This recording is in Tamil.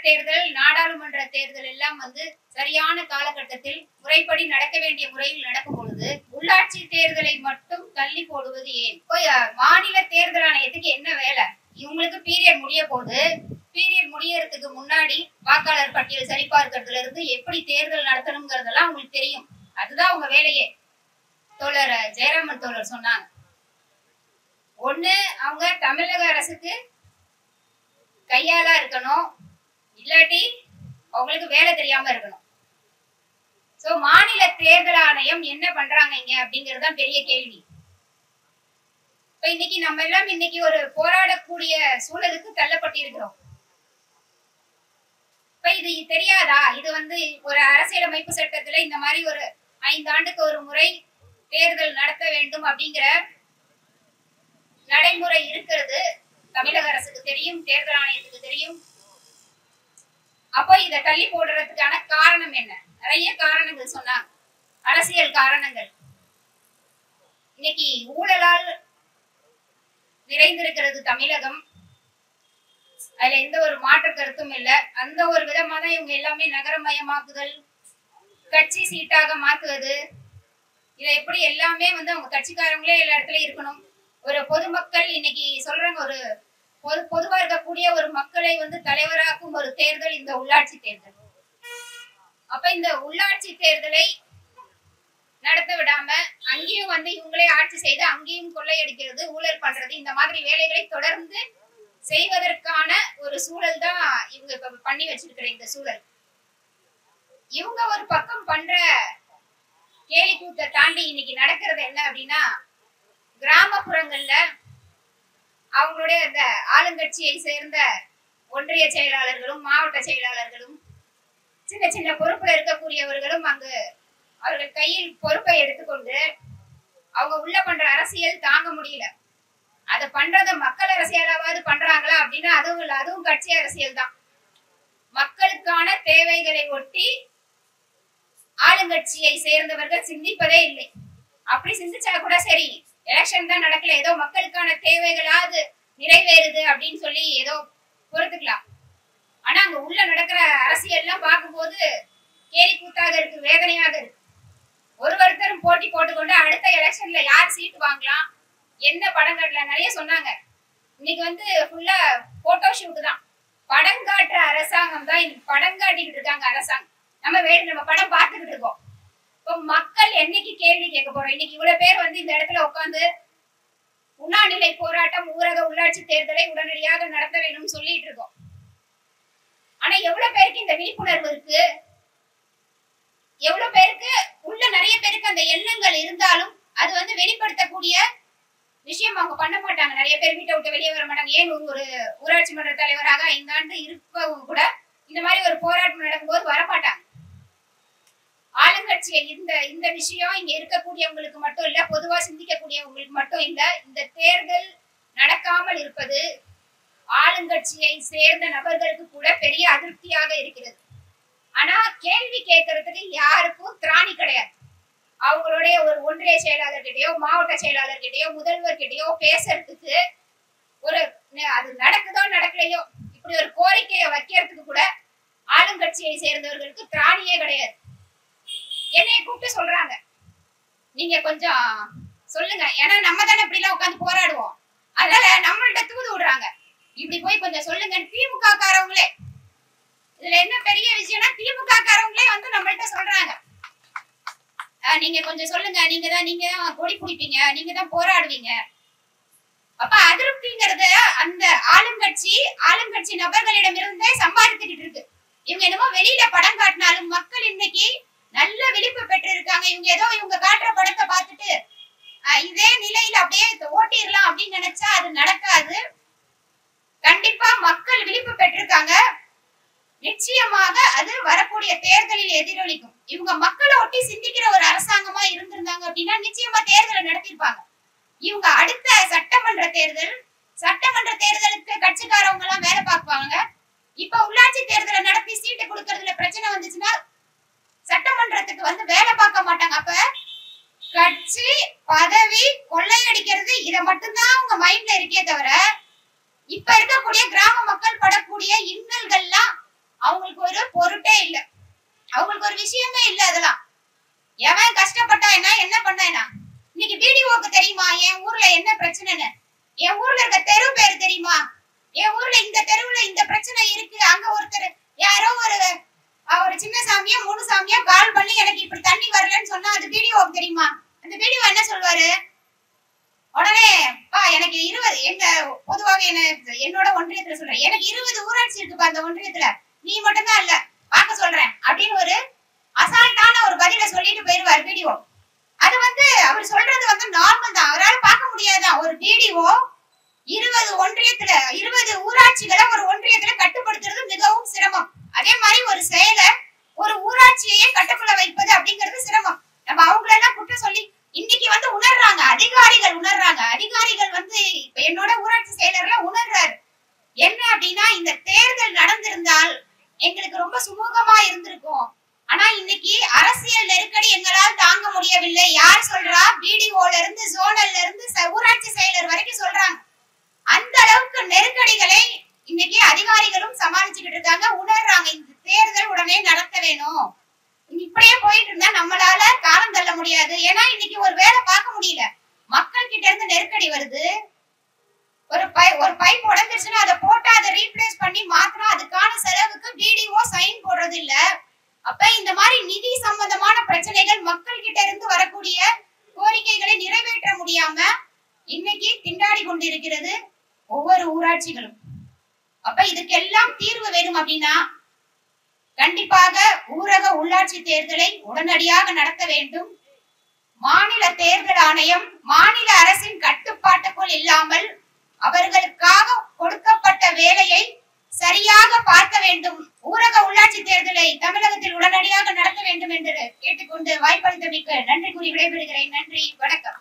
தேர்தல், நாடாளுமன்ற தேர்தல் எல்லாம் சரியான காலகட்டத்தில் முறைப்படி நடக்க வேண்டிய முறையில் நடக்கும் பொழுது உள்ளாட்சி தேர்தலை மட்டும் தள்ளி போடுவது ஏன்? மாநில தேர்தல் ஆணையத்துக்கு என்ன வேலை? இவங்களுக்கு பீரியட் முடிய போது, பீரியட் முடியறதுக்கு முன்னாடி வாக்காளர் பட்டியல் சரிபார்க்கறதுல இருந்து எப்படி தேர்தல் நடத்தணுங்கிறதெல்லாம் உங்களுக்கு தெரியும். அதுதான் உங்க வேலையே. தோழர் ஜெயராமன் தோழர் சொன்னாங்க, ஒண்ணு அவங்க தமிழக அரசுக்கு கையாளா இருக்கணும், இல்லாட்டி அவங்களுக்கு வேலை தெரியாம இருக்கணும். சோ மாநில தேர்தல் ஆணையம் என்ன பண்றாங்க இங்க அப்படிங்கறதுதான் பெரிய கேள்வி. இப்ப இன்னைக்கு நம்ம எல்லாம் இன்னைக்கு ஒரு போராடக்கூடிய சூழலுக்கு தள்ளப்பட்டிருக்கிறோம். இப்ப இது தெரியாதா? இது ஒரு அரசியலமைப்பு சட்டத்துல இந்த மாதிரி ஒரு 5 ஆண்டுக்கு ஒரு முறை தேர்தல் நடத்த வேண்டும் அப்படிங்கிற நடைமுறை இருக்கிறது. தமிழக அரசுக்கு தெரியும், தேர்தல் ஆணையத்துக்கு தெரியும். அப்போ இதை தள்ளி போடுறதுக்கான காரணம் என்ன? நிறைய காரணங்கள் சொன்னாங்க, அரசியல் காரணங்கள். இன்னைக்கு ஊழலால் நிறைந்திருக்கிறது தமிழகம். அதுல எந்த ஒரு மாற்று கருத்தும் இல்லை. அந்த ஒரு விதமா தான் இவங்க எல்லாமே நகரமயமாக்குதல், கட்சி சீட்டாக மாத்துவது, இதை எப்படி எல்லாமே அவங்க கட்சிக்காரங்களே எல்லா இடத்துலயும் இருக்கணும். ஒரு பொதுமக்கள் இன்னைக்கு சொல்றாங்க, ஒரு பொதுவா இருக்கக்கூடிய ஒரு மக்களை தலைவராக்கும் ஒரு தேர்தல் இந்த உள்ளாட்சி தேர்தல். அப்ப இந்த உள்ளாட்சி தேர்தலை நடத்த விடாம அங்கேயும் இவங்களே ஆட்சி செய்து அங்கேயும் கொள்ளையடிக்கிறது, ஊழல் பண்றது, இந்த மாதிரி வேலைகளை தொடர்ந்து செய்வதற்கான ஒரு சூழல் தான் இவங்க இப்ப பண்ணி வச்சிருக்கிற இந்த சூழல். இவங்க ஒரு பக்கம் பண்ற கேலி கூத்தை தாண்டி இன்னைக்கு நடக்கிறது என்ன அப்படின்னா, கிராமப்புறங்கள்ல அவங்களுடைய அந்த ஆளுங்கட்சியை சேர்ந்த ஒன்றிய செயலாளர்களும் மாவட்ட செயலாளர்களும் சின்ன சின்ன பொறுப்புல இருக்கக்கூடியவர்களும் அவர்கள் கையில் பொறுப்பை எடுத்துக்கொண்டு அவங்க உள்ள பண்ற அரசியல் தாங்க முடியல. அதை பண்றத மக்கள் அரசியலாவது பண்றாங்களா அப்படின்னா அதுவும் இல்லை, அதுவும் கட்சி அரசியல் தான். மக்களுக்கான தேவைகளை ஒட்டி ஆளுங்கட்சியை சேர்ந்தவர்கள் சிந்திப்பதே இல்லை. அப்படி சிந்திச்சா கூட சரி, எலெக்ஷன் தான் நடக்கல, ஏதோ மக்களுக்கான தேவைகளாவது நிறைவேறுது அப்படின்னு சொல்லி ஏதோ பொறுத்துக்கலாம். ஆனா அங்க உள்ள நடக்கிற அரசியல் எல்லாம் பார்க்கும்போது கேலி கூத்தாக இருக்கு, வேதனையாக இருக்கு. ஒருத்தரும் போட்டி போட்டுக்கொண்டு அடுத்த எலெக்ஷன்ல யார் சீட்டு வாங்கலாம், என்ன படம் காட்டலாம் நிறைய சொன்னாங்க. இன்னைக்கு ஃபுல்லா போட்டோ ஷூட் தான். படம் காட்டுற அரசாங்கம் தான் இன்னைக்கு படம் காட்டிக்கிட்டு இருக்காங்க அரசாங்கம். நம்ம படம் பார்த்துக்கிட்டு இருக்கோம். இப்போ மக்கள் என்னைக்கு கேள்வி கேட்க போறோம்? இன்னைக்கு இவ்வளவு பேர் இந்த இடத்துல உட்காந்து உண்ணாநிலை போராட்டம், ஊரக உள்ளாட்சி தேர்தலை உடனடியாக நடத்த வேணும்னு சொல்லிட்டு இருக்கோம். ஆனா எவ்வளவு பேருக்கு இந்த விழிப்புணர்வு இருக்கு? எவ்வளவு பேருக்கு உள்ள நிறைய பேருக்கு அந்த எண்ணங்கள் இருந்தாலும் அது வெளிப்படுத்தக்கூடிய விஷயம் அவங்க பண்ண மாட்டாங்க. நிறைய பேர் வீட்டை விட்டு வெளியே வர மாட்டாங்க. ஏன் ஒரு ஊராட்சி மன்ற தலைவராக 5 ஆண்டு இருப்பவங்க கூட இந்த மாதிரி ஒரு போராட்டம் நடக்கும்போது வரமாட்டாங்க. ஆளுங்கட்சியை இந்த விஷயம் இங்க இருக்கக்கூடியவங்களுக்கு மட்டும் இல்ல, பொதுவா சிந்திக்கக்கூடியவங்களுக்கு மட்டும் இல்ல, இந்த தேர்தல் நடக்காமல் இருப்பது ஆளுங்கட்சியை சேர்ந்த நபர்களுக்கு கூட பெரிய அதிருப்தியாக இருக்கிறது. ஆனா கேள்வி கேட்கறதுக்கு யாருக்கும் திராணி கிடையாது. அவங்களுடைய ஒரு ஒன்றிய செயலாளர்கிட்டயோ மாவட்ட செயலாளர்கிட்டயோ முதல்வர்கிட்டயோ பேசுறதுக்கு அது நடக்குதோ நடக்கலையோ இப்படி ஒரு கோரிக்கையை வைக்கிறதுக்கு கூட ஆளுங்கட்சியை சேர்ந்தவர்களுக்கு திராணியே கிடையாது. என்னைய கூப்பிட்டு சொல்றாங்க, நீங்க கொஞ்சம் சொல்லுங்க, ஏன்னா நம்ம தானே இப்படி எல்லாம் உட்காந்து போராடுவோம், அதனால நம்மள்ட்ட தூது விடுறாங்க, இப்படி போய் கொஞ்சம் சொல்லுங்க. திமுக காரவங்களே, இதுல என்ன பெரிய விஷயம்னா திமுக காரவங்களே நம்மள்ட்ட சொல்றாங்க, நீங்க கொஞ்சம் சொல்லுங்க, நீங்க தான் கொடி பிடிப்பீங்க, நீங்க தான் போராடுவீங்க. அப்ப அதிருப்திங்கிறது அந்த ஆளுங்கட்சி நபர்களிடம் இருந்தே சம்பாதித்துக்கிட்டு இருக்கு. இவங்க என்னமோ வெளியில படம் காட்டினாலும் மக்கள் இன்னைக்கு நல்ல விழிப்பு பெற்று இருக்காங்க. இவங்க காட்டுற படத்தை பார்த்துட்டு இதே நிலையில அப்படியே ஓட்டிடலாம் அப்படின்னு நினைச்சா அது நடக்காது. கண்டிப்பா மக்கள் விழிப்பு பெற்றிருக்காங்க. நிச்சயமாக அது வரக்கூடிய தேர்தலில் எதிரொலிக்கும். இவங்க மக்களை ஒட்டி சிந்திக்கிற ஒரு அரசாங்கமா இருந்திருந்தாங்க அப்படின்னா நிச்சயமா தேர்தலை நடத்திருப்பாங்க. இவங்க அடுத்த சட்டமன்ற தேர்தலுக்கு கட்சிக்காரவங்க எல்லாம் வேலை பார்ப்பாங்க. இப்ப உள்ளாட்சி தேர்தலை நடத்தி சீட்டு கொடுக்கறதுல பிரச்சனை வந்துச்சுன்னா சட்டமன்றத்துக்கு வேலை பார்க்க மாட்டாங்க. அப்ப கட்சி பதவி கொள்ளையடிக்கிறது இத மட்டும்தான் உங்க மைண்ட்ல இருக்கே தவிர இப்ப இருக்கக்கூடிய கிராம மக்கள் படக்கூடிய இன்னல்கள்லாம் அவங்களுக்கு ஒரு பொருட்டே இல்ல, அவங்களுக்கு ஒரு விஷயமே இல்ல. அதெல்லாம் எவன் கஷ்டப்பட்டா என்ன பண்ணா இன்னைக்கு பிடிஓக்கு தெரியுமா என் ஊர்ல என்ன பிரச்சனைன்னு? என் ஊர்ல இருக்க தெரு பேரு தெரியுமா? என் ஊர்ல இந்த தெருவுல இந்த பிரச்சனை இருக்கு, அங்க ஒருத்தர் யாரோ ஒரு சின்ன சாமியா 3 சாமியா கால் பண்ணி எனக்கு இப்படி தண்ணி வரலன்னு சொன்னா அது பிடிஓக்கு தெரியுமா? அந்த பிடிஓ என்ன சொல்வாரு? உடனே எனக்கு 20 எங்க பொதுவாக என்னோட ஒன்றியத்துல சொல்றேன், எனக்கு 20 ஊராட்சி இருக்குப்பா அந்த ஒன்றியத்துல, நீ மட்டும் தான் இல்ல பார்க்க சொல்றேன் அப்படின்னு ஒரு அசால்ட்டான ஒரு பதில சொல்லிட்டு போயிருவார் பிடிஓ. அது அவர் சொல்றது நார்மல் தான், அவரால் பார்க்க முடியாதான். ஒரு பிடிஓ 20 ஒன்றியத்துல 20 ஊராட்சிகளை ஒரு ஒன்றியத்துல கட்டுப்படுத்துறது மிகவும் சிரமம். அதே மாதிரி ஒரு செயலர் ஒரு ஊராட்சியையே கட்டுக்குள்ள வைப்பது அப்படிங்கிறது சிரமம். நம்ம அவங்களெல்லாம் குற்றம் சொல்லி இன்னைக்கு உணர்றாங்க, அதிகாரிகள் உணர்றாங்க. அதிகாரிகள் இப்ப என்னோட ஊராட்சி செயலர்லாம் உணர்றாரு. என்ன அப்படின்னா, இந்த தேர்தல் நடந்திருந்தால் எங்களுக்கு ரொம்ப சுமூகமா இருந்திருக்கும். ஆனா இன்னைக்கு அரசியல் நெருக்கடி எங்களால் தாங்க முடியவில்லை. யார் சொல்றா? பிடிஓல இருந்து ஜோனல்ல இருந்து ஊராட்சி செயலர் வரைக்கும் சொல்றாங்க. அந்த அளவுக்கு நெருக்கடிகளை இன்னைக்கு அதிகாரிகளும் சமாளிச்சுக்கிட்டு இருக்காங்க, உணர்றாங்க. இந்த தேர்தல் உடனே நடத்த வேணும். இப்படியே போயிட்டு இருந்தா நம்மளால காலம் தள்ள முடியாது. ஏன்னா இன்னைக்கு ஒரு வேலை பார்க்க முடியல, மக்கள் கிட்ட இருந்து நெருக்கடி வருது. ஒரு பைப் உடைஞ்சிருச்சுன்னா அதை போட்டு அதை ரீப்ளேஸ் பண்ணி மாத்தினா அதுக்கான செலவுக்கு பிடிஓ சைன் போடுறது இல்ல. அப்ப இந்த மாதிரி நிதி சம்பந்தமான பிரச்சனைகள் மக்கள் கிட்ட இருந்து வரக்கூடிய கோரிக்கைகளை நிறைவேற்ற முடியாம இன்னைக்கு திண்டாடி கொண்டிருக்கிறது ஒவ்வொரு ஊராட்சிகளும். அப்ப இதுக்கெல்லாம் தீர்வு வேணும் அப்படின்னா கண்டிப்பாக ஊரக உள்ளாட்சி தேர்தலை உடனடியாக நடத்த வேண்டும். மாநில தேர்தல் ஆணையம் மாநில அரசின் கட்டுப்பாட்டுக்குள் இல்லாமல் அவர்களுக்காக கொடுக்கப்பட்ட வேலையை சரியாக பார்க்க வேண்டும். ஊரக உள்ளாட்சி தேர்தலை தமிழகத்தில் உடனடியாக நடத்த வேண்டும் என்று கேட்டுக்கொண்டு வாய்ப்பளித்தமைக்கு நன்றி கூறி விடைபெறுகிறேன். நன்றி, வணக்கம்.